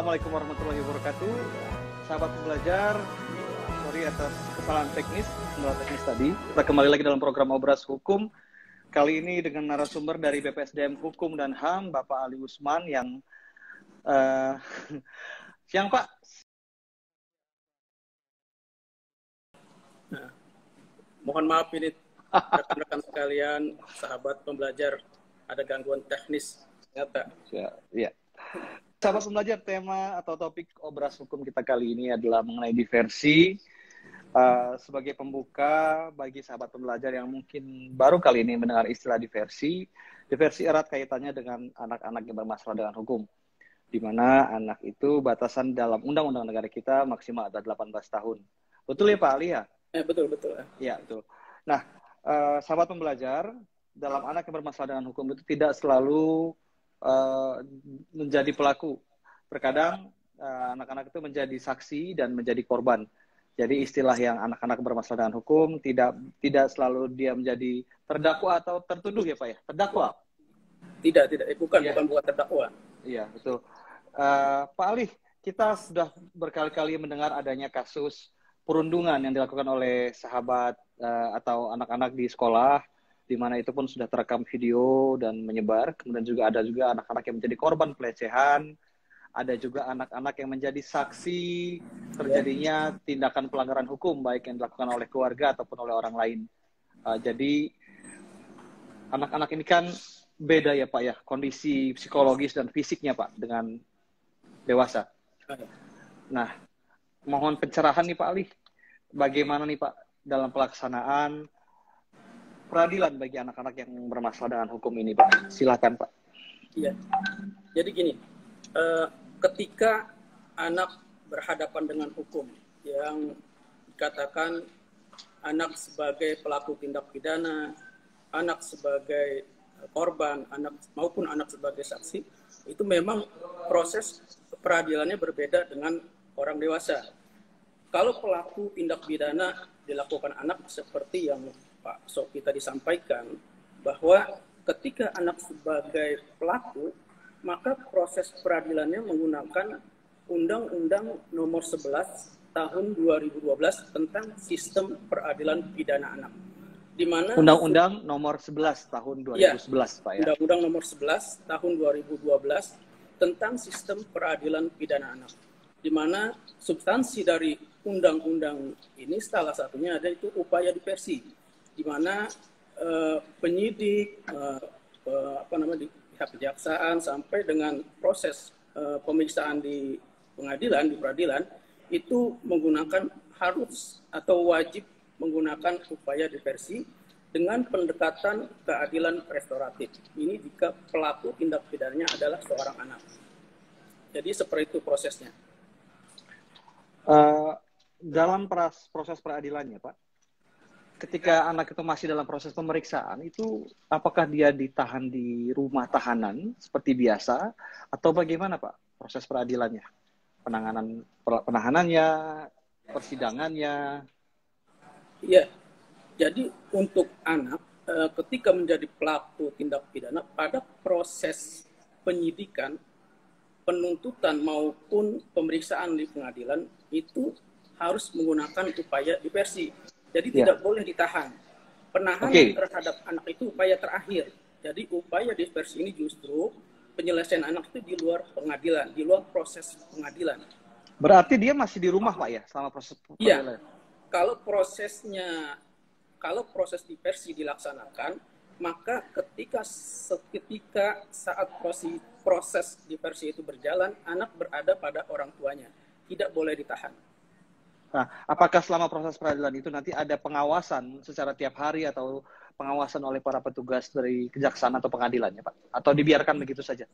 Assalamualaikum warahmatullahi wabarakatuh. Sahabat pembelajar, sorry atas kesalahan teknis, kendala teknis tadi. Kita kembali lagi dalam program Obras Hukum. Kali ini dengan narasumber dari BPSDM Hukum dan HAM, Bapak Ali Usman yang siang Pak. Nah, mohon maaf ini rekan-rekan sekalian, sahabat pembelajar, ada gangguan teknis ternyata. Ya. Sahabat pembelajar, tema atau topik Obras Hukum kita kali ini adalah mengenai diversi. Sebagai pembuka bagi sahabat pembelajar yang mungkin baru kali ini mendengar istilah diversi erat kaitannya dengan anak-anak yang bermasalah dengan hukum. Di mana anak itu batasan dalam undang-undang negara kita maksimal ada 18 tahun. Betul ya Pak Ali ya? Betul. Ya, betul. Nah, sahabat pembelajar, dalam anak yang bermasalah dengan hukum itu tidak selalu menjadi pelaku. Terkadang anak-anak itu menjadi saksi dan menjadi korban. Jadi istilah yang anak-anak bermasalah dengan hukum tidak selalu dia menjadi terdakwa atau tertuduh ya Pak ya? Terdakwa? Tidak. Bukan terdakwa. Iya, betul. Pak Ali, kita sudah berkali-kali mendengar adanya kasus perundungan yang dilakukan oleh sahabat atau anak-anak di sekolah, di mana itu pun sudah terekam video dan menyebar. Kemudian juga ada anak-anak yang menjadi korban pelecehan, ada juga anak-anak yang menjadi saksi terjadinya tindakan pelanggaran hukum, baik yang dilakukan oleh keluarga ataupun oleh orang lain. Jadi anak-anak ini kan beda ya Pak ya, kondisi psikologis dan fisiknya Pak dengan dewasa. Nah, mohon pencerahan nih Pak Ali, bagaimana nih Pak dalam pelaksanaan peradilan bagi anak-anak yang bermasalah dengan hukum ini Pak? Silakan Pak. Iya, jadi gini, ketika anak berhadapan dengan hukum yang dikatakan anak sebagai pelaku tindak pidana, anak sebagai korban, maupun anak sebagai saksi, itu memang proses peradilannya berbeda dengan orang dewasa. Kalau pelaku tindak pidana dilakukan anak seperti yang Pak Sofi tadi sampaikan, bahwa ketika anak sebagai pelaku, maka proses peradilannya menggunakan Undang-Undang Nomor 11 Tahun 2012 tentang Sistem Peradilan Pidana Anak. Di mana Undang-Undang Nomor 11 Tahun 2011 Pak ya. Undang-Undang Nomor 11 Tahun 2012 tentang Sistem Peradilan Pidana Anak. Di mana substansi dari undang-undang ini salah satunya ada itu upaya diversi, di mana penyidik, pihak kejaksaan sampai dengan proses pemeriksaan di pengadilan, di peradilan itu menggunakan harus atau wajib menggunakan upaya diversi dengan pendekatan keadilan restoratif. Ini jika pelaku tindak pidananya adalah seorang anak. Jadi seperti itu prosesnya. Dalam proses peradilannya Pak, ketika anak itu masih dalam proses pemeriksaan, itu apakah dia ditahan di rumah tahanan seperti biasa atau bagaimana Pak proses peradilannya? Penahanannya, persidangannya? Iya, jadi untuk anak ketika menjadi pelaku tindak pidana pada proses penyidikan, penuntutan maupun pemeriksaan di pengadilan itu harus menggunakan upaya diversi. Jadi tidak boleh ditahan. Penahanan terhadap anak itu upaya terakhir. Jadi upaya diversi ini justru penyelesaian anak itu di luar pengadilan, di luar proses pengadilan. Berarti dia masih di rumah Pak ya selama proses pengadilan? Iya. Kalau proses diversi dilaksanakan, maka ketika saat proses diversi itu berjalan, anak berada pada orang tuanya, tidak boleh ditahan. Nah, apakah selama proses peradilan itu nanti ada pengawasan secara tiap hari atau pengawasan oleh para petugas dari kejaksaan atau pengadilannya, Pak? Atau dibiarkan begitu saja?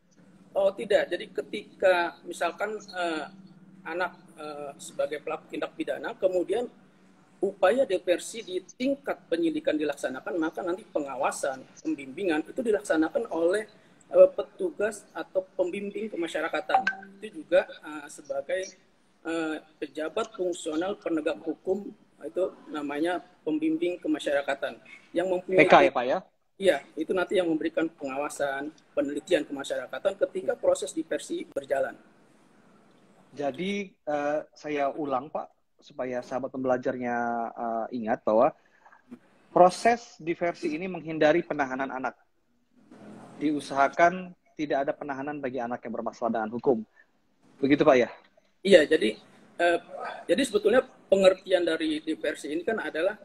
Oh, tidak. Jadi ketika misalkan anak sebagai pelaku tindak pidana, kemudian upaya diversi di tingkat penyidikan dilaksanakan, maka nanti pengawasan, pembimbingan itu dilaksanakan oleh petugas atau pembimbing kemasyarakatan. Itu juga sebagai pejabat fungsional penegak hukum, itu namanya pembimbing kemasyarakatan yang mempunyai PK ya Pak ya? Iya, itu nanti yang memberikan pengawasan, penelitian kemasyarakatan ketika proses diversi berjalan. Jadi saya ulang Pak, supaya sahabat pembelajarnya ingat bahwa proses diversi ini menghindari penahanan anak. Diusahakan tidak ada penahanan bagi anak yang bermasalah dengan hukum. Begitu Pak ya? Iya, jadi sebetulnya pengertian dari diversi ini kan adalah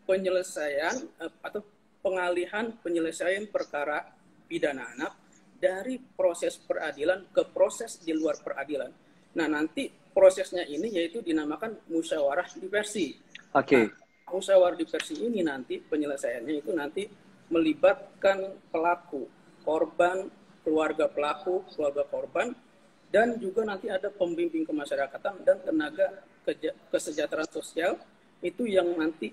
penyelesaian atau pengalihan penyelesaian perkara pidana anak dari proses peradilan ke proses di luar peradilan. Nah, nanti prosesnya ini yaitu dinamakan musyawarah diversi. Oke. Nah, musyawarah diversi ini nanti penyelesaiannya itu nanti melibatkan pelaku, korban, keluarga pelaku, keluarga korban, dan juga nanti ada pembimbing kemasyarakatan dan tenaga kesejahteraan sosial itu yang nanti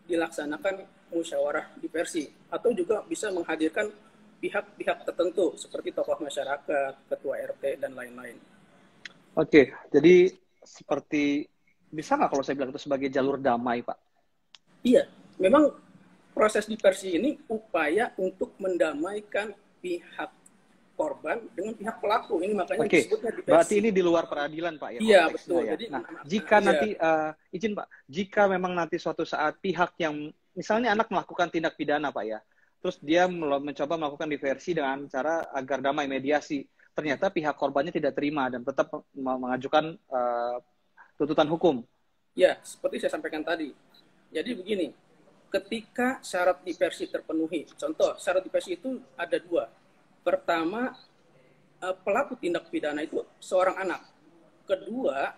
dilaksanakan musyawarah diversi, atau juga bisa menghadirkan pihak-pihak tertentu seperti tokoh masyarakat, ketua RT, dan lain-lain. Oke, jadi seperti bisa nggak kalau saya bilang itu sebagai jalur damai, Pak? Iya, memang proses diversi ini upaya untuk mendamaikan pihak korban dengan pihak pelaku. Ini makanya disebutnya diversi. Berarti ini di luar peradilan, Pak, ya? Iya, betul. Ya? Jadi, nah, jika nanti, izin Pak, jika memang nanti suatu saat pihak yang, misalnya anak melakukan tindak pidana, Pak, ya, terus dia mencoba melakukan diversi dengan cara agar damai, mediasi, ternyata pihak korbannya tidak terima dan tetap mengajukan tuntutan hukum. Ya, seperti saya sampaikan tadi. Jadi begini, ketika syarat diversi terpenuhi, contoh syarat diversi itu ada dua. Pertama, pelaku tindak pidana itu seorang anak. Kedua,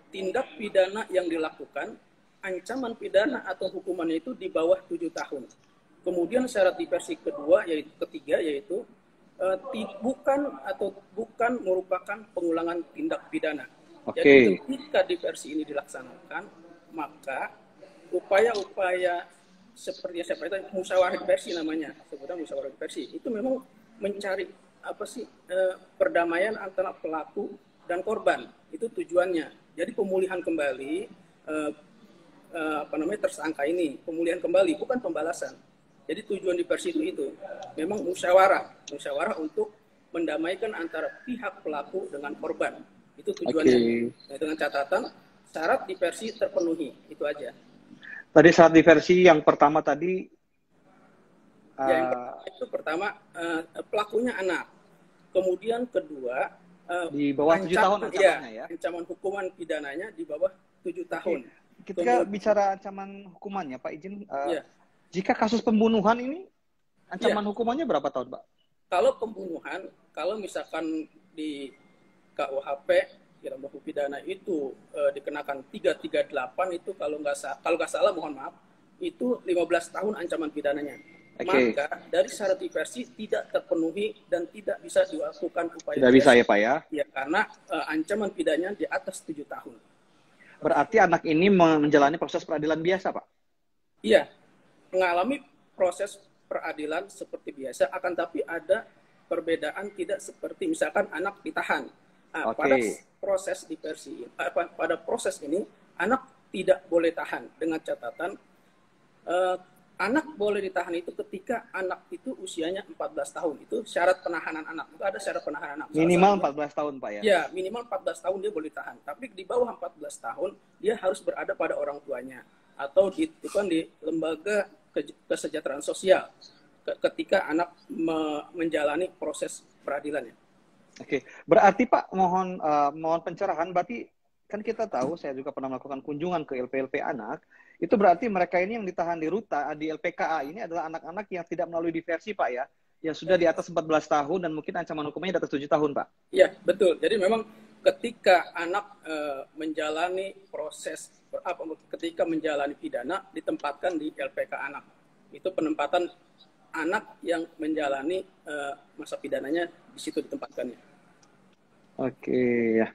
tindak pidana yang dilakukan, ancaman pidana atau hukumannya itu di bawah 7 tahun. Kemudian syarat diversi ketiga yaitu bukan merupakan pengulangan tindak pidana. Okay. Jadi ketika diversi ini dilaksanakan, maka upaya-upaya seperti yang saya katakan musyawarah diversi namanya, sebutnya musyawarah diversi, itu memang mencari perdamaian antara pelaku dan korban. Itu tujuannya. Jadi pemulihan kembali tersangka ini, pemulihan kembali, bukan pembalasan. Jadi tujuan diversi itu memang musyawarah untuk mendamaikan antara pihak pelaku dengan korban. Itu tujuannya. Okay. Nah, dengan catatan syarat diversi terpenuhi, itu aja. Tadi syarat diversi yang pertama tadi itu pertama pelakunya anak. Kemudian kedua di bawah 7 tahun ancamannya ya. Ancaman hukuman pidananya di bawah 7 tahun. Ketika bicara ancaman hukumannya, Pak izin jika kasus pembunuhan ini ancaman hukumannya berapa tahun, Pak? Kalau pembunuhan, kalau misalkan di KUHP Kiram Baku Pidana itu dikenakan 338 itu kalau nggak salah mohon maaf itu 15 tahun ancaman pidananya. Okay. Maka dari syarat diversi tidak terpenuhi dan tidak bisa dilakukan upaya. Tidak bisa ya Pak ya? Ya karena ancaman pidananya di atas 7 tahun. Berarti anak ini menjalani proses peradilan biasa, Pak? Iya, mengalami proses peradilan seperti biasa, akan tapi ada perbedaan tidak seperti misalkan anak ditahan. Nah, pada proses diversi, pada proses ini anak tidak boleh tahan dengan catatan anak boleh ditahan itu ketika anak itu usianya 14 tahun. Itu syarat penahanan anak. Itu ada syarat penahanan anak. Minimal 14 tahun, Pak ya? Ya, minimal 14 tahun dia boleh tahan. Tapi di bawah 14 tahun dia harus berada pada orang tuanya atau di lembaga kesejahteraan sosial ketika anak menjalani proses peradilannya. Oke, berarti Pak mohon pencerahan. Berarti kan kita tahu, saya juga pernah melakukan kunjungan ke LP-LP anak. Itu berarti mereka ini yang ditahan di Ruta, di LPKA ini adalah anak-anak yang tidak melalui diversi, Pak ya? Yang sudah di atas 14 tahun dan mungkin ancaman hukumnya di atas 7 tahun, Pak? Iya, betul. Jadi memang ketika anak menjalani proses, ketika menjalani pidana, ditempatkan di LPK anak. Itu penempatan anak yang menjalani masa pidananya di situ ditempatkannya. Oke, ya.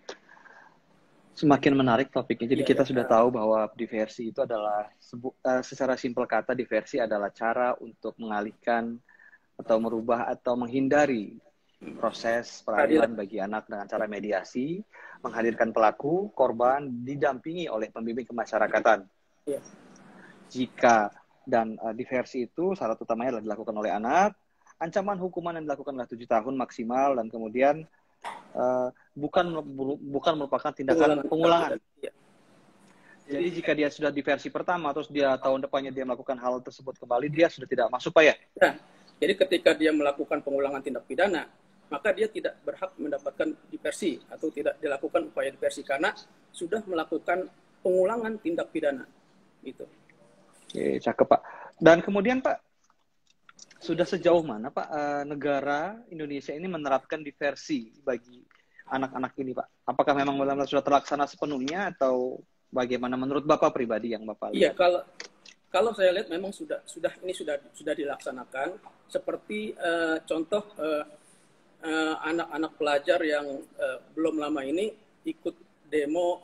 Semakin menarik topiknya. Jadi kita sudah tahu bahwa diversi itu adalah secara simpel kata diversi adalah cara untuk mengalihkan atau merubah atau menghindari proses peradilan bagi anak dengan cara mediasi, menghadirkan pelaku, korban didampingi oleh pembimbing kemasyarakatan. Ya. Jika diversi itu syarat utamanya adalah dilakukan oleh anak, ancaman hukuman yang dilakukan adalah 7 tahun maksimal dan kemudian bukan merupakan tindakan pengulangan. Ya. Jadi jika dia sudah di versi pertama, terus dia tahun depannya dia melakukan hal tersebut kembali, dia sudah tidak masuk, Pak ya? Nah, jadi ketika dia melakukan pengulangan tindak pidana, maka dia tidak berhak mendapatkan diversi atau tidak dilakukan upaya diversi karena sudah melakukan pengulangan tindak pidana. Gitu. Oke, cakep Pak. Dan kemudian Pak, sudah sejauh mana Pak negara Indonesia ini menerapkan diversi bagi anak-anak ini Pak? Apakah memang benar-benar sudah terlaksana sepenuhnya atau bagaimana menurut Bapak pribadi yang Bapak lihat? Iya, kalau saya lihat memang sudah dilaksanakan seperti contoh anak-anak pelajar yang belum lama ini ikut demo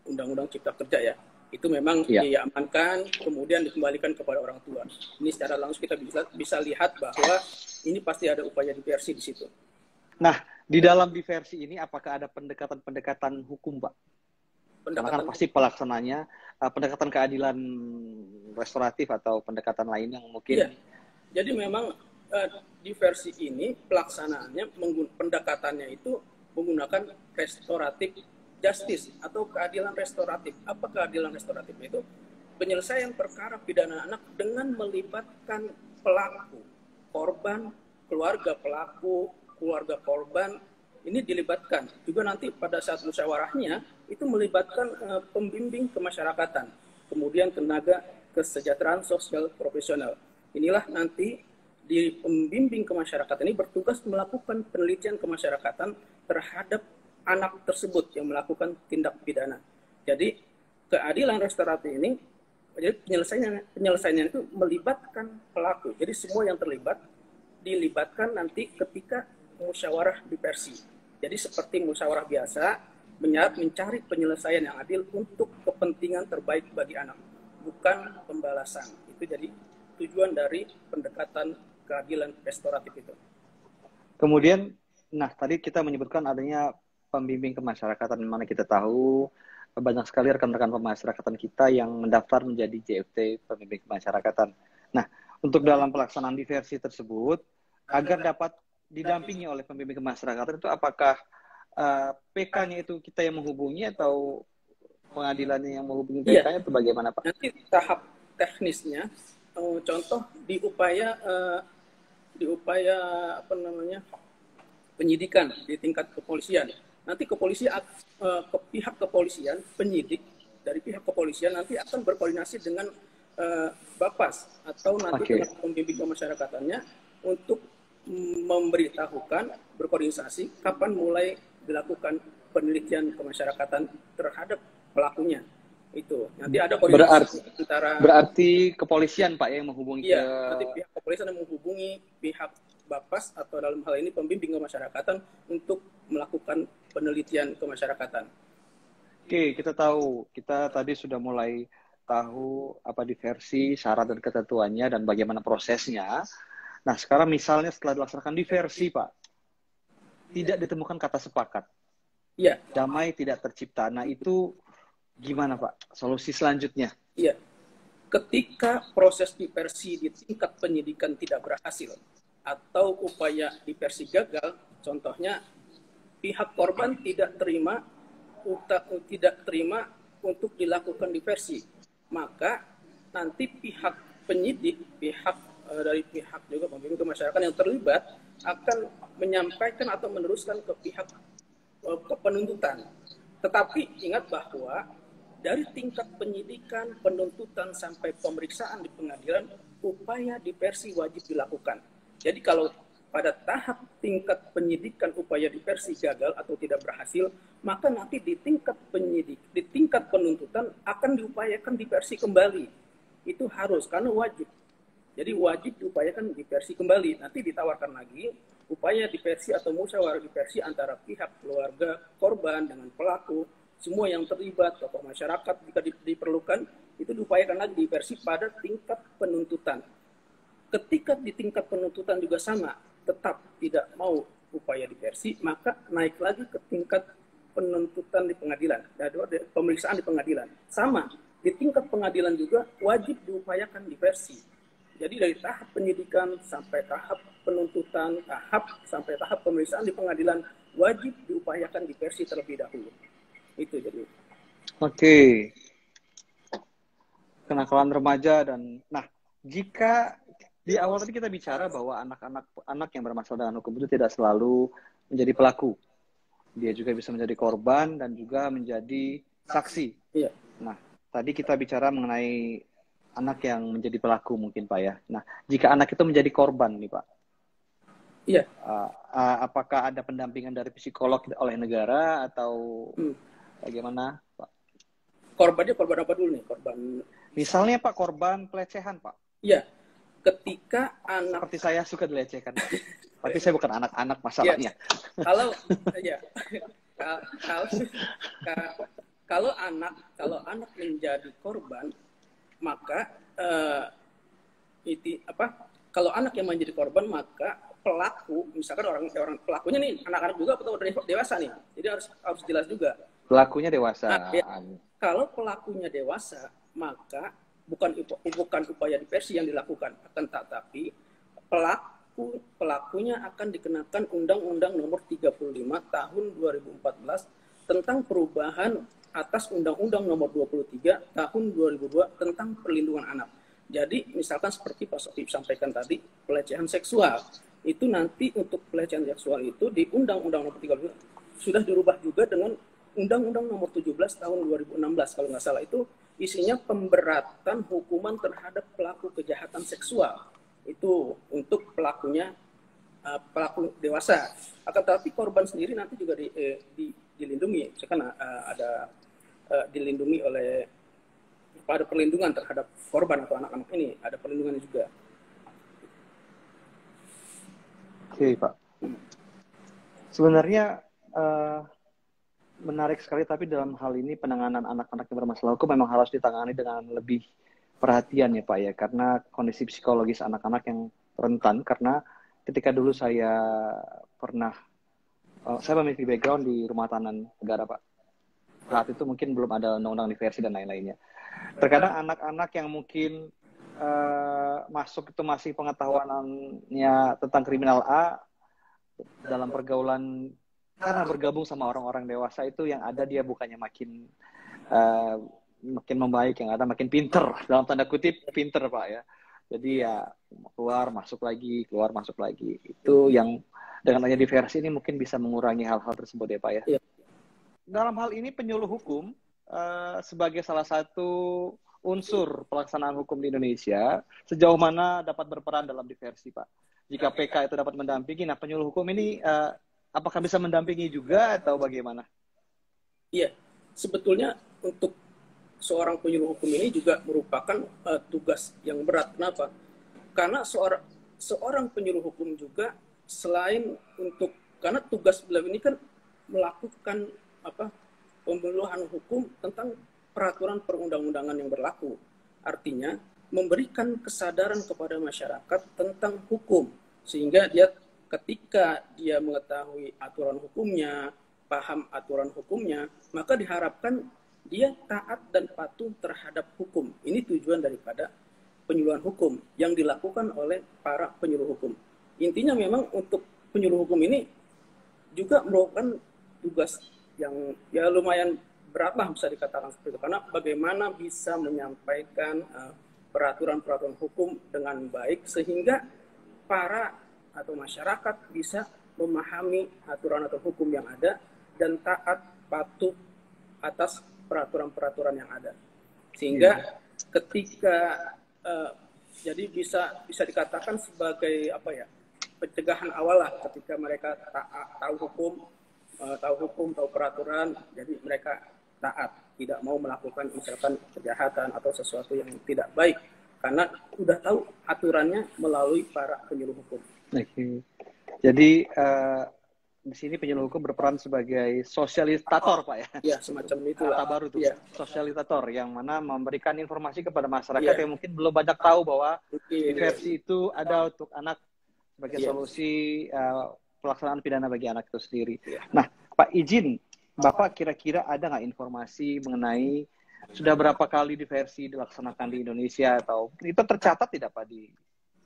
Undang-Undang Cipta Kerja ya. Itu memang diamankan, kemudian dikembalikan kepada orang tua. Ini secara langsung kita bisa lihat bahwa ini pasti ada upaya diversi di situ. Nah, di dalam diversi ini apakah ada pendekatan hukum, Pak? Karena kan pasti pelaksananya pendekatan keadilan restoratif atau pendekatan lain yang mungkin. Iya. Jadi memang diversi ini pelaksanaannya pendekatannya itu menggunakan restoratif justice atau keadilan restoratif. Apa keadilan restoratif? Itu penyelesaian perkara pidana anak dengan melibatkan pelaku, korban, keluarga pelaku, keluarga korban, ini dilibatkan. Juga nanti pada saat musyawarahnya itu melibatkan pembimbing kemasyarakatan, kemudian tenaga kesejahteraan sosial profesional. Inilah nanti di pembimbing kemasyarakatan ini bertugas melakukan penelitian kemasyarakatan terhadap anak tersebut yang melakukan tindak pidana. Jadi keadilan restoratif ini, jadi penyelesaiannya itu melibatkan pelaku. Jadi semua yang terlibat dilibatkan nanti ketika musyawarah diversi. Jadi seperti musyawarah biasa, mencari penyelesaian yang adil untuk kepentingan terbaik bagi anak, bukan pembalasan. Itu jadi tujuan dari pendekatan keadilan restoratif itu. Kemudian, nah tadi kita menyebutkan adanya pembimbing kemasyarakatan, mana kita tahu banyak sekali rekan-rekan pemasyarakatan kita yang mendaftar menjadi JFT pembimbing kemasyarakatan. Nah, untuk dalam pelaksanaan diversi tersebut, agar dapat didampingi oleh pembimbing kemasyarakatan itu apakah PK-nya itu kita yang menghubungi atau pengadilannya yang menghubungi PK-nya atau bagaimana Pak? Nanti tahap teknisnya, contoh di upaya penyidikan di tingkat kepolisian. Nanti pihak kepolisian, penyidik dari pihak kepolisian nanti akan berkoordinasi dengan Bapas atau nanti dengan pembimbing kemasyarakatannya untuk memberitahukan, berkoordinasi kapan mulai dilakukan penelitian kemasyarakatan terhadap pelakunya. Itu nanti ada koordinasi berarti kepolisian Pak yang menghubungi nanti pihak kepolisian yang menghubungi pihak Bapas atau dalam hal ini pembimbing kemasyarakatan untuk melakukan penelitian kemasyarakatan. Oke, kita tadi sudah mulai tahu apa diversi, syarat dan ketentuannya dan bagaimana prosesnya. Nah, sekarang misalnya setelah dilaksanakan diversi, Pak, tidak ditemukan kata sepakat. Iya. Damai tidak tercipta. Nah, itu gimana, Pak? Solusi selanjutnya? Iya. Ketika proses diversi di tingkat penyidikan tidak berhasil atau upaya diversi gagal, contohnya pihak korban tidak terima untuk dilakukan diversi, maka nanti pihak penyidik, dari pihak juga pembimbing kemasyarakatan yang terlibat akan menyampaikan atau meneruskan ke pihak ke penuntutan. Tetapi ingat bahwa dari tingkat penyidikan, penuntutan sampai pemeriksaan di pengadilan, upaya diversi wajib dilakukan. Jadi kalau pada tahap tingkat penyidikan upaya diversi gagal atau tidak berhasil, maka nanti di tingkat penuntutan akan diupayakan diversi kembali. Itu harus, karena wajib. Jadi wajib diupayakan diversi kembali. Nanti ditawarkan lagi upaya diversi atau musyawarah diversi antara pihak keluarga korban dengan pelaku, semua yang terlibat, tokoh masyarakat jika diperlukan, itu diupayakan lagi diversi pada tingkat penuntutan. Ketika di tingkat penuntutan juga sama, tetap tidak mau upaya diversi, maka naik lagi ke tingkat penuntutan di pengadilan, pemeriksaan di pengadilan. Sama, di tingkat pengadilan juga wajib diupayakan diversi. Jadi dari tahap penyidikan sampai tahap penuntutan, sampai tahap pemeriksaan di pengadilan, wajib diupayakan diversi terlebih dahulu. Itu jadi. Oke. Kenakalan remaja dan jika di awal tadi kita bicara bahwa anak yang bermasalah dengan hukum itu tidak selalu menjadi pelaku. Dia juga bisa menjadi korban dan juga menjadi saksi. Iya. Nah, tadi kita bicara mengenai anak yang menjadi pelaku mungkin Pak ya. Nah, jika anak itu menjadi korban nih Pak. Iya. Apakah ada pendampingan dari psikolog oleh negara atau bagaimana Pak? Korbannya korban apa dulu nih? Korban. Misalnya Pak, korban pelecehan Pak. Iya. Ketika anak. Seperti saya suka dilecehkan. Tapi saya bukan anak-anak masalahnya. Ya. Kalau anak menjadi korban, maka kalau anak yang menjadi korban, maka pelaku, misalkan orang pelakunya nih anak-anak juga atau dewasa nih, jadi harus jelas juga. Pelakunya dewasa. Kalau pelakunya dewasa, maka bukan upaya diversi yang dilakukan, akan tetapi pelakunya akan dikenakan Undang-Undang Nomor 35 Tahun 2014 tentang perubahan atas Undang-Undang Nomor 23 Tahun 2002 tentang perlindungan anak. Jadi misalkan seperti Pak Sohib sampaikan tadi, pelecehan seksual itu nanti untuk pelecehan seksual itu di Undang-Undang Nomor 32 sudah dirubah juga dengan Undang-Undang Nomor 17 Tahun 2016 kalau nggak salah, itu isinya pemberatan hukuman terhadap pelaku kejahatan seksual. Itu untuk pelakunya pelaku dewasa. Akan tetapi korban sendiri nanti juga dilindungi. Misalkan ada dilindungi oleh ada perlindungan terhadap korban atau anak-anak ini, ada perlindungan juga. Oke Pak. Sebenarnya menarik sekali, tapi dalam hal ini penanganan anak-anak yang bermasalah hukum memang harus ditangani dengan lebih perhatian ya Pak ya, karena kondisi psikologis anak-anak yang rentan. Karena ketika dulu saya memiliki background di rumah tahanan negara Pak. Saat itu mungkin belum ada undang-undang diversi dan lain-lainnya. Terkadang anak-anak yang mungkin masuk itu masih pengetahuannya tentang kriminal A dalam pergaulan, karena bergabung sama orang-orang dewasa itu yang ada dia bukannya makin membaik, yang ada makin pinter, dalam tanda kutip pinter Pak ya. Jadi ya keluar masuk lagi. Itu yang dengan adanya diversi ini mungkin bisa mengurangi hal-hal tersebut ya Pak ya. Iya. Dalam hal ini penyuluh hukum sebagai salah satu unsur pelaksanaan hukum di Indonesia, sejauh mana dapat berperan dalam diversi Pak? Jika PK itu dapat mendampingi, nah penyuluh hukum ini apakah bisa mendampingi juga atau bagaimana? Iya, sebetulnya untuk seorang penyuluh hukum ini juga merupakan tugas yang berat. Kenapa? Karena seorang penyuluh hukum juga selain karena tugas beliau ini kan melakukan pembeluhan hukum tentang peraturan perundang-undangan yang berlaku. Artinya memberikan kesadaran kepada masyarakat tentang hukum, sehingga ketika dia mengetahui aturan hukumnya, paham aturan hukumnya, maka diharapkan dia taat dan patuh terhadap hukum. Ini tujuan daripada penyuluhan hukum yang dilakukan oleh para penyuluh hukum. Intinya memang untuk penyuluh hukum ini juga merupakan tugas yang ya lumayan berat lah bisa dikatakan seperti itu. Karena bagaimana bisa menyampaikan peraturan-peraturan hukum dengan baik sehingga para atau masyarakat bisa memahami aturan atau hukum yang ada dan taat patuh atas peraturan-peraturan yang ada, sehingga ketika jadi bisa dikatakan sebagai pencegahan awal lah, ketika mereka tahu hukum, tahu peraturan, jadi mereka taat, tidak mau melakukan misalkan kejahatan atau sesuatu yang tidak baik karena sudah tahu aturannya melalui para penyuluh hukum. Oke. Jadi di sini penyuluh hukum berperan sebagai sosialitator Pak ya. Iya, semacam itu. Kata baru tuh, ya. Sosialitator yang mana memberikan informasi kepada masyarakat yang mungkin belum banyak tahu bahwa diversi itu ada untuk anak sebagai solusi pelaksanaan pidana bagi anak itu sendiri. Nah, Pak izin, Bapak kira-kira ada nggak informasi mengenai sudah berapa kali diversi dilaksanakan di Indonesia, atau itu tercatat tidak Pak di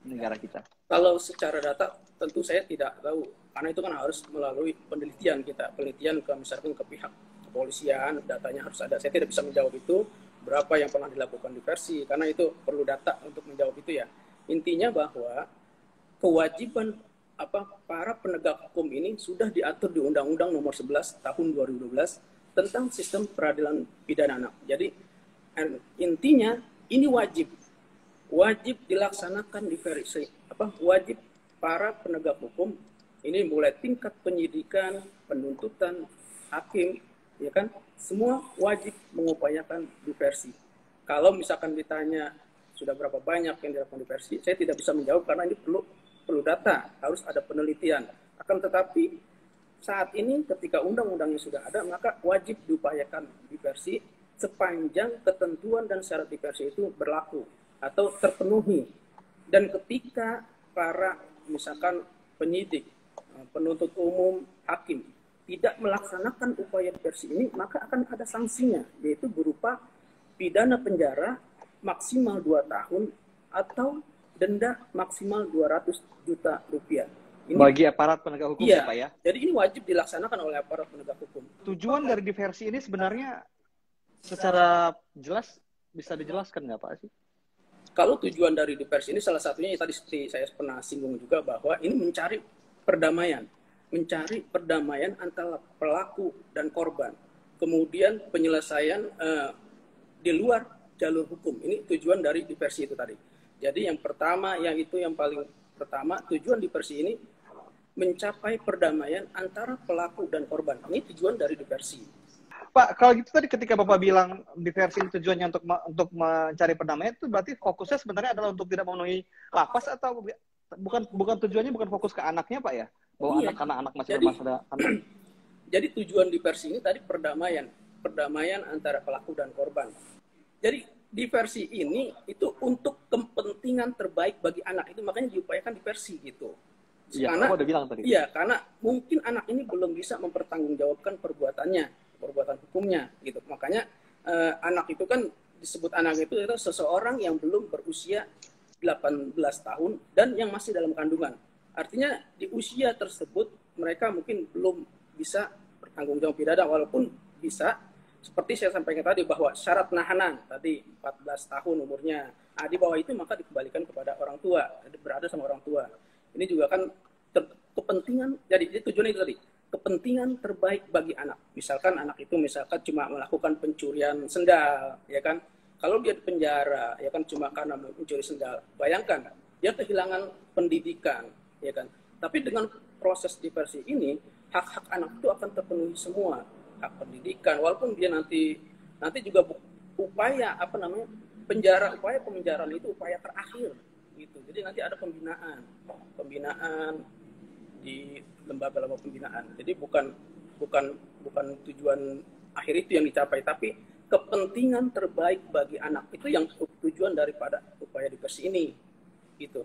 negara kita? Kalau secara data tentu saya tidak tahu, karena itu kan harus melalui penelitian kita, penelitian misalkan ke pihak kepolisian, datanya harus ada. Saya tidak bisa menjawab itu berapa yang pernah dilakukan diversi, karena itu perlu data untuk menjawab itu ya. Intinya bahwa kewajiban para penegak hukum ini sudah diatur di Undang-Undang Nomor 11 Tahun 2012 tentang sistem peradilan pidana anak. Jadi intinya ini wajib dilaksanakan diversi, wajib para penegak hukum ini mulai tingkat penyidikan, penuntutan, hakim, ya kan, semua wajib mengupayakan diversi. Kalau misalkan ditanya sudah berapa banyak yang dilakukan diversi, saya tidak bisa menjawab karena ini perlu data, harus ada penelitian. Akan tetapi saat ini ketika undang-undangnya sudah ada, maka wajib diupayakan diversi sepanjang ketentuan dan syarat diversi itu berlaku atau terpenuhi. Dan ketika para misalkan penyidik, penuntut umum, hakim tidak melaksanakan upaya diversi ini, maka akan ada sanksinya, yaitu berupa pidana penjara maksimal 2 tahun atau denda maksimal 200 juta rupiah. Ini, bagi aparat penegak hukum, iya, ya Pak ya? Jadi ini wajib dilaksanakan oleh aparat penegak hukum. Tujuan dari diversi ini sebenarnya secara jelas bisa dijelaskan nggak Pak sih? Kalau tujuan dari diversi ini salah satunya tadi seperti saya pernah singgung juga bahwa ini mencari perdamaian antara pelaku dan korban. Kemudian penyelesaian di luar jalur hukum. Ini tujuan dari diversi itu tadi. Jadi yang pertama, yang paling pertama, tujuan diversi ini mencapai perdamaian antara pelaku dan korban. Ini tujuan dari diversi. Pak, kalau gitu tadi ketika Bapak bilang diversi tujuannya untuk mencari perdamaian, itu berarti fokusnya sebenarnya adalah untuk tidak memenuhi lapas, atau bukan tujuannya bukan fokus ke anaknya Pak ya? Bahwa iya. anak masih bermasalah. Jadi tujuan diversi ini tadi perdamaian antara pelaku dan korban. Jadi diversi ini itu untuk kepentingan terbaik bagi anak, itu makanya diupayakan diversi gitu. Iya, kamu udah bilang tadi. Iya, karena mungkin anak ini belum bisa mempertanggungjawabkan perbuatan hukumnya gitu. Makanya anak itu kan disebut anak itu seseorang yang belum berusia 18 tahun dan yang masih dalam kandungan. Artinya di usia tersebut mereka mungkin belum bisa bertanggung jawab pidana, walaupun bisa seperti saya sampaikan tadi bahwa syarat nahanan tadi 14 tahun umurnya. Nah, di bawah itu maka dikembalikan kepada orang tua, berada sama orang tua. Ini juga kan kepentingan, jadi tujuan itu tadi, kepentingan terbaik bagi anak. Misalkan anak itu cuma melakukan pencurian sendal, ya kan? Kalau dia di penjara, ya kan cuma karena mencuri sendal. Bayangkan, dia kehilangan pendidikan, ya kan? Tapi dengan proses diversi ini, hak-hak anak itu akan terpenuhi semua. Hak pendidikan, walaupun dia nanti juga upaya upaya pemenjaraan itu upaya terakhir gitu. Jadi nanti ada pembinaan di lembaga-lembaga pembinaan. Jadi bukan tujuan akhir itu yang dicapai, tapi kepentingan terbaik bagi anak itu yang tujuan daripada upaya diversi ini gitu.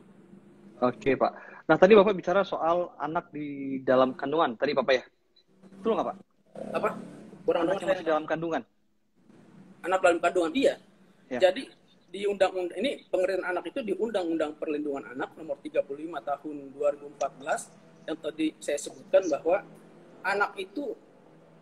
Oke Pak. Nah tadi Bapak bicara soal anak di dalam kandungan tadi Bapak ya, betul nggak Pak? Apa? Kurang anak masih dalam kandungan. Anak dalam kandungan dia. Ya. Jadi di undang-undang ini pengertian anak itu di Undang-Undang Perlindungan Anak Nomor 35 Tahun 2014 yang tadi saya sebutkan bahwa anak itu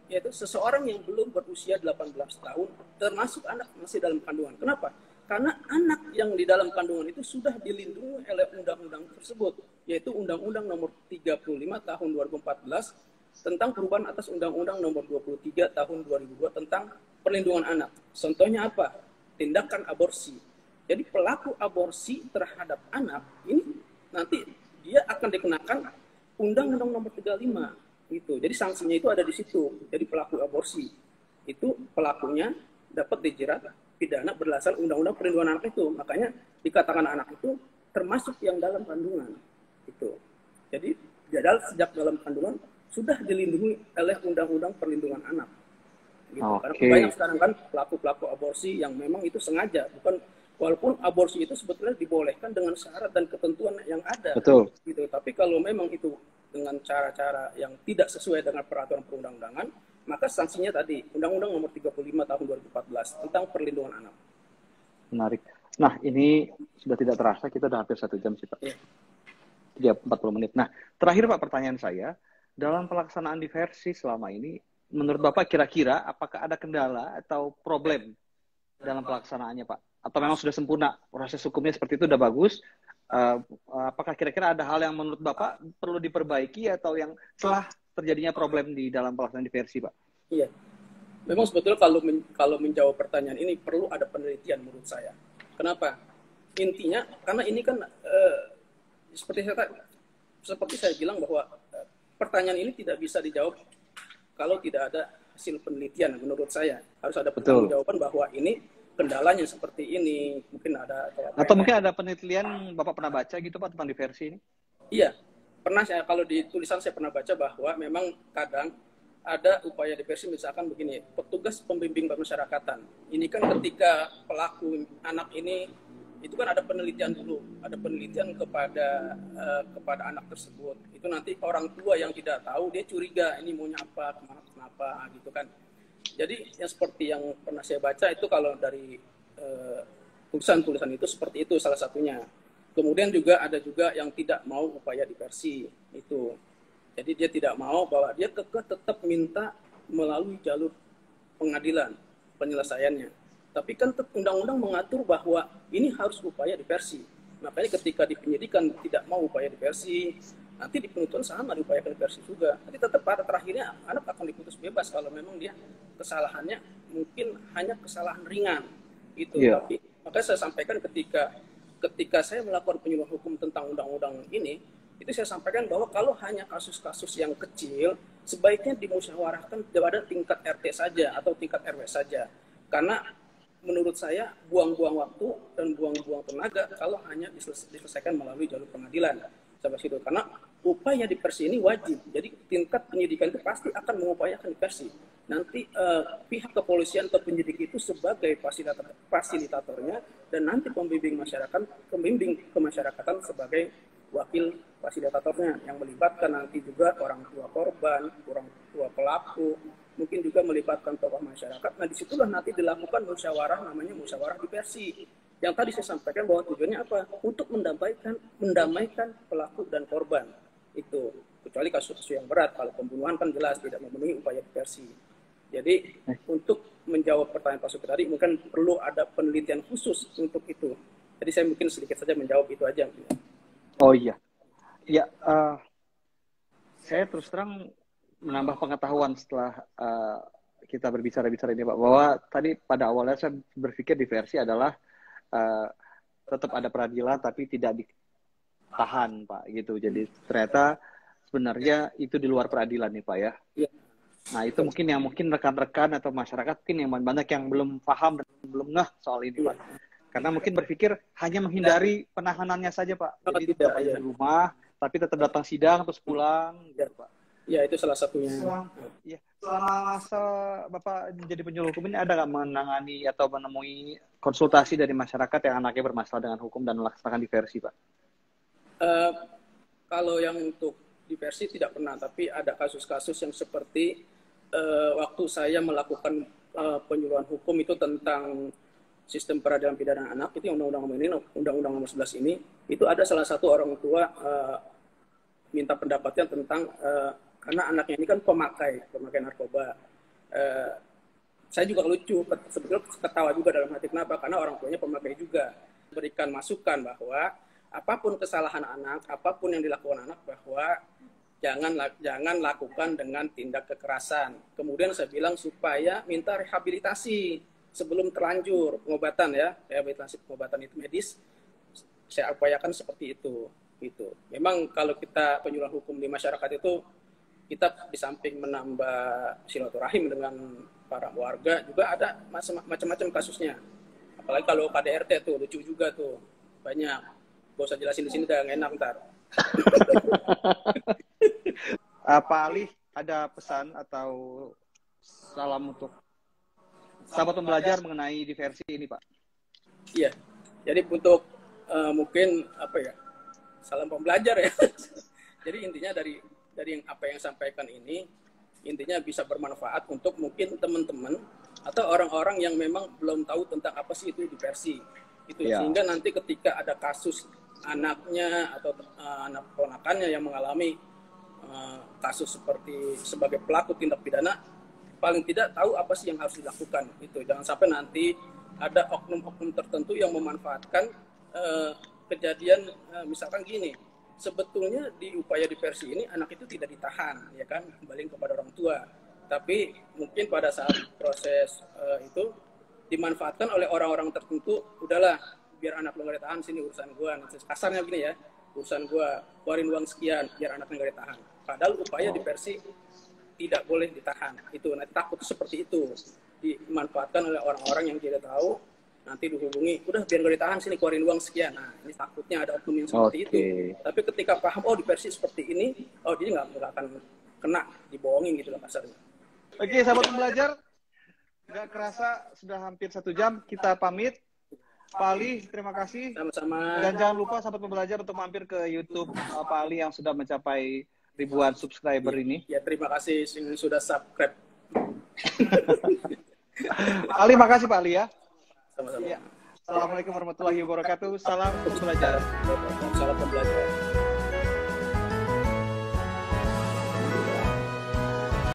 yaitu seseorang yang belum berusia 18 tahun termasuk anak masih dalam kandungan. Kenapa? Karena anak yang di dalam kandungan itu sudah dilindungi oleh undang-undang tersebut, yaitu Undang-Undang Nomor 35 Tahun 2014 tentang perubahan atas Undang-Undang Nomor 23 Tahun 2002 tentang perlindungan anak. Contohnya apa? Tindakan aborsi. Jadi pelaku aborsi terhadap anak ini nanti dia akan dikenakan Undang-Undang Nomor 35 gitu. Jadi sanksinya itu ada di situ. Jadi pelaku aborsi itu pelakunya dapat dijerat pidana berdasarkan Undang-Undang Perlindungan Anak itu. Makanya dikatakan anak itu termasuk yang dalam kandungan. Itu. Jadi sejak dalam kandungan sudah dilindungi oleh Undang-Undang Perlindungan Anak. Gitu. Karena banyak sekarang kan pelaku-pelaku aborsi yang memang itu sengaja, walaupun aborsi itu sebetulnya dibolehkan dengan syarat dan ketentuan yang ada. Betul. Gitu. Tapi kalau memang itu dengan cara-cara yang tidak sesuai dengan peraturan perundang-undangan, maka sanksinya tadi Undang-Undang Nomor 35 Tahun 2014 tentang perlindungan anak. Menarik. Nah, ini sudah tidak terasa, kita sudah hampir 1 jam sih, Pak. 40 menit. Nah, terakhir Pak, pertanyaan saya, dalam pelaksanaan diversi selama ini, menurut Bapak kira-kira apakah ada kendala atau problem dalam pelaksanaannya, Pak? Atau memang sudah sempurna, proses hukumnya seperti itu sudah bagus? Apakah kira-kira ada hal yang menurut Bapak perlu diperbaiki atau yang telah terjadinya problem di dalam pelaksanaan diversi, Pak? Iya, memang sebetulnya kalau menjawab pertanyaan ini perlu ada penelitian menurut saya. Kenapa? Intinya karena ini kan seperti saya bilang bahwa pertanyaan ini tidak bisa dijawab kalau tidak ada hasil penelitian. Menurut saya harus ada jawaban bahwa ini kendalanya seperti ini, mungkin ada atau mungkin ada penelitian Bapak pernah baca gitu Pak tentang diversi ini? Iya, pernah saya, kalau di tulisan saya pernah baca bahwa memang kadang ada upaya diversi, misalkan begini, petugas pembimbing pemasyarakatan. Ini kan ketika pelaku anak ini, itu kan ada penelitian dulu, ada penelitian kepada anak tersebut. Itu nanti orang tua yang tidak tahu, dia curiga ini maunya apa, kenapa, gitu kan. Jadi yang seperti yang pernah saya baca itu kalau dari tulisan-tulisan itu seperti itu salah satunya. Kemudian juga ada juga yang tidak mau upaya diversi itu. Jadi dia tidak mau, bahwa dia tetap minta melalui jalur pengadilan penyelesaiannya. Tapi kan undang-undang mengatur bahwa ini harus upaya diversi. Makanya ketika di penyidikan tidak mau upaya diversi, nanti di penuntutan sama diupayakan diversi juga. Nanti tetap pada terakhirnya anak akan diputus bebas kalau memang dia kesalahannya mungkin hanya kesalahan ringan. Itu. Yeah. Tapi makanya saya sampaikan ketika saya melakukan penyuluhan hukum tentang undang-undang ini, itu saya sampaikan bahwa kalau hanya kasus-kasus yang kecil, sebaiknya dimusyawarahkan pada tingkat RT saja atau tingkat RW saja. Karena menurut saya buang-buang waktu dan buang-buang tenaga kalau hanya diselesaikan melalui jalur pengadilan. Sampai situ. Karena upaya diversi ini wajib. Jadi tingkat penyidikan itu pasti akan mengupayakan diversi. Nanti pihak kepolisian atau penyidik itu sebagai fasilitatornya, dan nanti pembimbing kemasyarakatan sebagai wakil fasilitatornya yang melibatkan nanti juga orang tua korban, orang tua pelaku, mungkin juga melibatkan tokoh masyarakat. Nah, disitulah nanti dilakukan musyawarah, namanya musyawarah diversi. Yang tadi saya sampaikan bahwa tujuannya apa? Untuk mendamaikan pelaku dan korban. Itu kecuali kasus-kasus yang berat. Kalau pembunuhan kan jelas tidak memenuhi upaya diversi. Jadi untuk menjawab pertanyaan Pak Supri tadi, mungkin perlu ada penelitian khusus untuk itu. Jadi saya mungkin sedikit saja menjawab itu aja. Oh iya, ya saya terus terang menambah pengetahuan setelah kita berbicara ini Pak, bahwa tadi pada awalnya saya berpikir diversi adalah tetap ada peradilan tapi tidak ditahan Pak gitu. Jadi ternyata sebenarnya itu di luar peradilan nih Pak ya. Iya. Nah itu mungkin rekan-rekan atau masyarakat mungkin yang banyak yang belum paham dan belum ngeh soal ini Pak. Karena mungkin berpikir hanya menghindari penahanannya saja Pak. Jadi tetap aja di rumah, tapi tetap datang sidang terus pulang, gitu Pak. Ya itu salah satunya. Selama masa Bapak menjadi penyuluh hukum ini ada nggak menangani atau menemui konsultasi dari masyarakat yang anaknya bermasalah dengan hukum dan melaksanakan diversi Pak? Kalau yang untuk diversi tidak pernah, tapi ada kasus-kasus yang seperti waktu saya melakukan penyuluhan hukum itu tentang sistem peradilan pidana anak, itu undang-undang nomor 11 ini, itu ada salah satu orang tua minta pendapatnya tentang karena anaknya ini kan pemakai narkoba. Saya juga lucu, sebetulnya ketawa juga dalam hati, kenapa? Karena orang tuanya pemakai juga. Berikan masukan bahwa apapun kesalahan anak, apapun yang dilakukan anak, bahwa jangan lakukan dengan tindak kekerasan. Kemudian saya bilang supaya minta rehabilitasi sebelum terlanjur pengobatan ya, rehabilitasi pengobatan itu medis, saya upayakan seperti itu. Gitu. Memang kalau kita penyuluhan hukum di masyarakat itu, kita di samping menambah silaturahim dengan para warga, juga ada macam-macam kasusnya. Apalagi kalau KDRT tuh lucu juga tuh, banyak. Gak usah jelasin di sini, udah enak ntar. Pak Ali, ada pesan atau salam untuk sahabat pembelajar mengenai diversi ini, Pak? Iya, jadi untuk mungkin salam pembelajar ya. Jadi intinya dari yang apa yang sampaikan ini, intinya bisa bermanfaat untuk mungkin teman-teman atau orang-orang yang memang belum tahu tentang apa sih itu diversi. Itu sehingga nanti ketika ada kasus anaknya atau anak ponakannya yang mengalami kasus seperti sebagai pelaku tindak pidana, paling tidak tahu apa sih yang harus dilakukan. Itu jangan sampai nanti ada oknum-oknum tertentu yang memanfaatkan kejadian misalkan gini, sebetulnya di upaya diversi ini anak itu tidak ditahan, ya kan, kembali kepada orang tua, tapi mungkin pada saat proses itu dimanfaatkan oleh orang-orang tertentu. Udahlah, biar anak lo nggak ditahan, sini urusan gua, kasarnya begini ya, urusan gua, keluarin uang sekian biar anaknya nggak ditahan, padahal upaya diversi tidak boleh ditahan. Itu nanti takut seperti itu dimanfaatkan oleh orang-orang yang tidak tahu, nanti dihubungi, udah biar nggak ditahan, sini keluarin uang sekian. Nah, ini takutnya ada oknum yang seperti itu. Tapi ketika paham, oh diversi seperti ini, oh dia nggak akan kena dibohongin gitu lah kasarnya. Oke, sahabat pembelajar, nggak kerasa sudah hampir 1 jam, kita pamit. Pak Ali, terima kasih. Sama-sama. Dan jangan lupa sahabat pembelajar untuk mampir ke YouTube Pak Ali yang sudah mencapai ribuan subscriber ini. Ya, terima kasih sudah subscribe. Pak Ali, makasih Pak Ali ya. Sama-sama. Ya. Assalamualaikum warahmatullahi wabarakatuh. Salam pembelajar. Salam pembelajar.